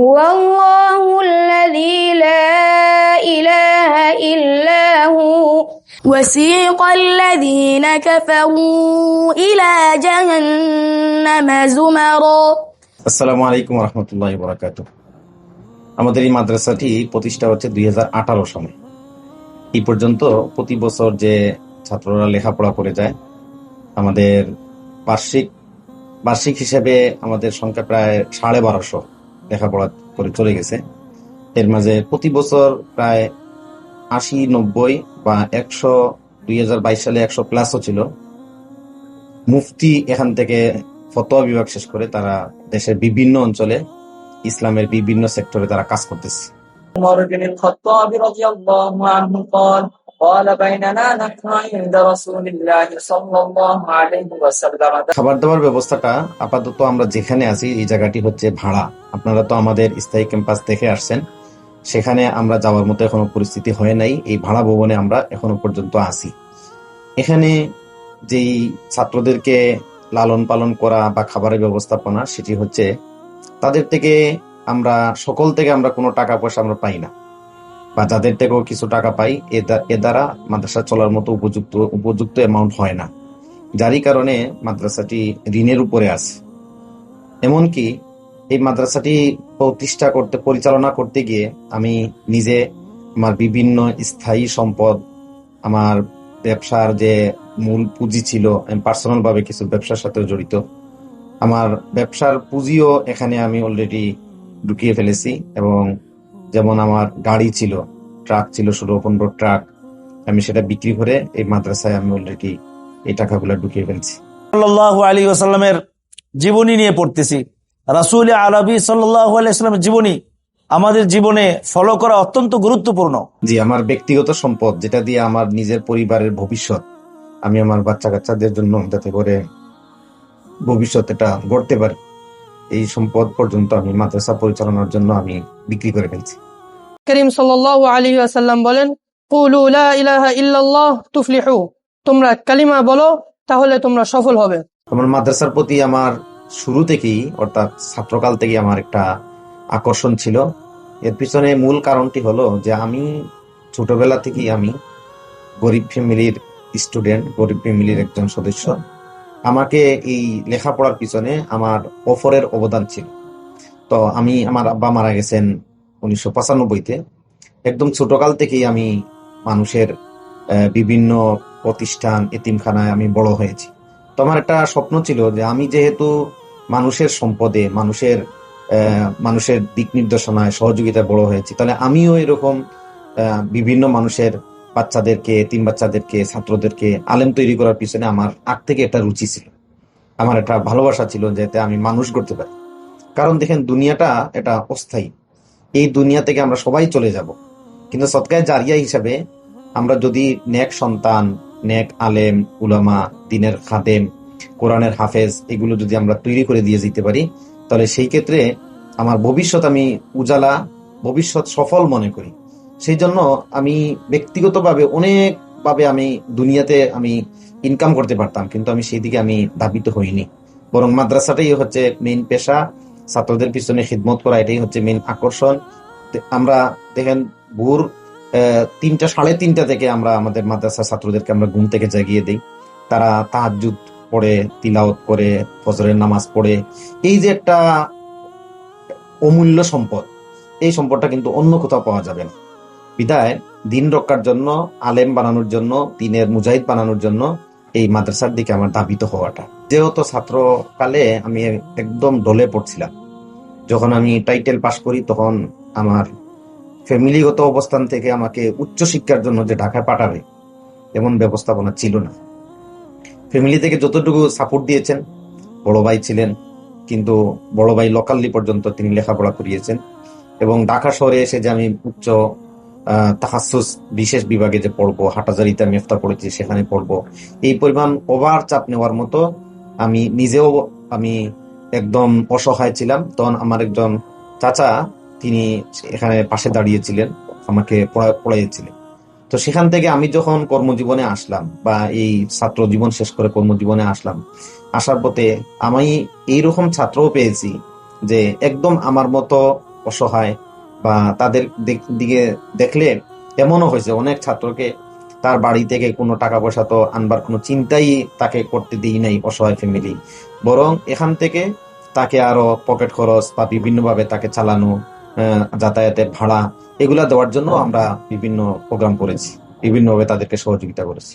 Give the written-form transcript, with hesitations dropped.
هو الله الذي لا إله إلا هو وسيق الذين كفروا إلى جهنم زمرا আসসালামু আলাইকুম রহমতুল্লাহি ওয়া বারাকাতুহু। আমাদের এই মাদ্রাসাটি প্রতিষ্ঠা হচ্ছে 2018 সালে। এই পর্যন্ত প্রতি বছর যে ছাত্ররা লেখাপড়া করে যায়, আমাদের বার্ষিক হিসেবে আমাদের সংখ্যা প্রায় 1250 লেখাপড়া করে চলে গেছে। এর মাঝে প্রতি বছর প্রায় 80-90 বা 100, 2022 সালে 100 প্লাসও ছিল। মুফতি এখান থেকে ফতোয়া বিভাগ শেষ করে তারা দেশের বিভিন্ন অঞ্চলে ইসলামের বিভিন্ন সেক্টরে তারা কাজ করতেছে। عمر بن الخطاب رضي الله عنه قال بيننا نحن عند رسول الله صلى الله عليه وسلم খাবার দাবার ব্যবস্থাটা আপাতত আমরা যেখানে আছি এই জায়গাটি হচ্ছে ভাড়া। আপনারা তো আমাদের স্থায়ী ক্যাম্পাস দেখে আসছেন, সেখানে আমরা যাওয়ার মতো এখনো পরিস্থিতি হয় নাই। এই ভাড়া ভবনে আমরা এখনো পর্যন্ত আছি। এখানে যেই ছাত্রদেরকে লালন পালন করা বা খাবারের ব্যবস্থাপনা, সেটি হচ্ছে তাদের থেকে আমরা সকল থেকে আমরা কোনো টাকা পয়সা আমরা পাই না, বা যাদের থেকেও কিছু টাকা পাই এ দ্বারা মাদ্রাসা চলার মতো উপযুক্ত অ্যামাউন্ট হয় না, যারই কারণে মাদ্রাসাটি ঋণের উপরে আছে। এমনকি এই মাদ্রাসাটি পরিচালনা করতে গিয়ে আমি নিজে আমার বিভিন্ন স্থায়ী সম্পদ, আমার ব্যবসার যে মূল পুঁজি ছিল, আমি পার্সোনাল ভাবে কিছু ব্যবসার সাথেও জড়িত, আমার ব্যবসার পুঁজিও এখানে আমি অলরেডি ঢুকিয়ে ফেলেছি। এবং যেমন আমার গাড়ি ছিল, ট্রাক ছিল 16-15 ট্রাক, আমি সেটা বিক্রি করে এই মাদ্রাসায় আমি অলরেডি এই টাকাগুলো ঢুকিয়ে ফেলছি। সাল্লাল্লাহু আলাইহি ওয়াসাল্লামের জীবনী নিয়ে পড়তেছি। রাসূল আরবি সাল্লাল্লাহু আলাইহি ওয়াসাল্লামের জীবনী আমাদের জীবনে ফলো করা অত্যন্ত গুরুত্বপূর্ণ। জি, আমার ব্যক্তিগত সম্পদ, যেটা দিয়ে আমার নিজের পরিবারের ভবিষ্যৎ, আমি আমার বাচ্চা কাচ্চাদের জন্য যাতে করে ভবিষ্যৎ এটা গড়তে পারি, এই সম্পদ পর্যন্ত আমি মাদ্রাসা পরিচালনার জন্য আমি বিক্রি করে ফেলছি। করিম সাল্লাল্লাহু আলাইহি ওয়াসাল্লাম বলেন, কুলু লা ইলাহা ইল্লাল্লাহ তুফলিহু, তোমরা কালিমা বলো তাহলে তোমরা সফল হবে। আমার মাদ্রাসার প্রতি আমার শুরু থেকেই, অর্থাৎ ছাত্রকাল থেকেই আমার একটা আকর্ষণ ছিল। এর পিছনে মূল কারণটি হলো যে আমি ছোটবেলা থেকেই আমি গরিব ফ্যামিলির স্টুডেন্ট, গরিব ফ্যামিলির একজন সদস্য। আমাকে এই লেখাপড়ার পিছনে আমার অফরের অবদান ছিল। তো আমার আব্বা মারা গেছেন 1995-তে। একদম ছোটকাল থেকেই আমি মানুষের বিভিন্ন প্রতিষ্ঠান, এতিমখানায় আমি বড় হয়েছি। তো আমার একটা স্বপ্ন ছিল যে আমি যেহেতু মানুষের সম্পদে, মানুষের দিক নির্দেশনায় সহযোগিতায় বড় হয়েছি, তাহলে আমিও এরকম বিভিন্ন মানুষের বাচ্চাদেরকে, এতিম বাচ্চাদেরকে, ছাত্রদেরকে আলেম তৈরি করার পিছনে আমার আগ থেকে একটা রুচি ছিল, আমার একটা ভালোবাসা ছিল যাতে আমি মানুষ করতে পারি। কারণ দেখেন, দুনিয়াটা এটা অস্থায়ী। এই দুনিয়া থেকে আমরা সবাই চলে যাব, কিন্তু সদকায়ে জারিয়া হিসাবে আমরা যদি নেক সন্তান, নেক আলেম, উলামা, দ্বীনের খাদেম, কোরআনের হাফেজ, এগুলো যদি আমরা তৈরি করে দিয়ে যেতে পারি, তাহলে সেই ক্ষেত্রে আমার ভবিষ্যৎ আমি উজালা, ভবিষ্যৎ সফল মনে করি। সেই জন্য আমি ব্যক্তিগতভাবে অনেকভাবে আমি দুনিয়াতে আমি ইনকাম করতে পারতাম, কিন্তু আমি সেই দিকে আমি ধাবিত হইনি। বরং মাদ্রাসাটাই হচ্ছে মেইন পেশা, ছাত্রদের পিছনে খিদমত করা, এটাই হচ্ছে মেইন আকর্ষণ। আমরা দেখেন ভোর 3টা, 3:30 থেকে আমরা আমাদের মাদ্রাসার ছাত্রদেরকে আমরা ঘুম থেকে জাগিয়ে দিই। তারা তাহাজ্জুদ পড়ে, তিলাওয়াত করে, ফজরের নামাজ পড়ে। এই যে একটা অমূল্য সম্পদ, এই সম্পদটা কিন্তু অন্য কোথাও পাওয়া যাবে না। বিদায় দিন রক্ষার জন্য, আলেম বানানোর জন্য, দিনের মুজাহিদ বানানোর জন্য এই মাদ্রাসার দিকে আমার ধাবিত হওয়াটা। যেহেতু ছাত্রকালে আমি একদম ঢলে পড়ছিলাম, যখন আমি টাইটেল পাশ করি তখন আমার ফ্যামিলিগত অবস্থান থেকে আমাকে উচ্চশিক্ষার জন্য যে ঢাকায় পাঠাবে এমন ব্যবস্থাপনা ছিল না। ফ্যামিলি থেকে যতটুকু সাপোর্ট দিয়েছেন, বড় ভাই ছিলেন, কিন্তু বড় ভাই লোকালি পর্যন্ত তিনি লেখাপড়া করিয়েছেন। এবং ঢাকা শহরে এসে যে আমি উচ্চ তাহাসসুস বিশেষ বিভাগে যে পড়বো, হাটহাজারীতে আমি ইফতা পড়েছি, সেখানে পড়বো, এই পরিমাণ ওভার চাপ নেওয়ার মতো আমি নিজেও একদম অসহায় ছিলাম। তখন আমার একজন চাচা, তিনি এখানে পাশে দাঁড়িয়েছিলেন, আমাকে পড়াইছিলেন। তো সেখান থেকে আমি যখন কর্মজীবনে আসলাম, বা এই ছাত্র জীবন শেষ করে কর্মজীবনে আসলাম, আসার পথে আমি এইরকম ছাত্রও পেয়েছি যে একদম আমার মতো অসহায়, বা তাদের দিকে দেখলে এমনও হয়েছে অনেক ছাত্রকে তার বাড়ি থেকে কোনো টাকা পয়সা তো আনবার কোনো চিন্তাই তাকে করতে দিই নাই অসহায় ফ্যামিলি, বরং এখান থেকে তাকে আরো পকেট খরচ বা বিভিন্নভাবে তাকে চালানো, যাতায়াতের ভাড়া, এগুলা দেওয়ার জন্য আমরা বিভিন্ন প্রোগ্রাম করেছি, বিভিন্নভাবে তাদেরকে সহযোগিতা করেছি।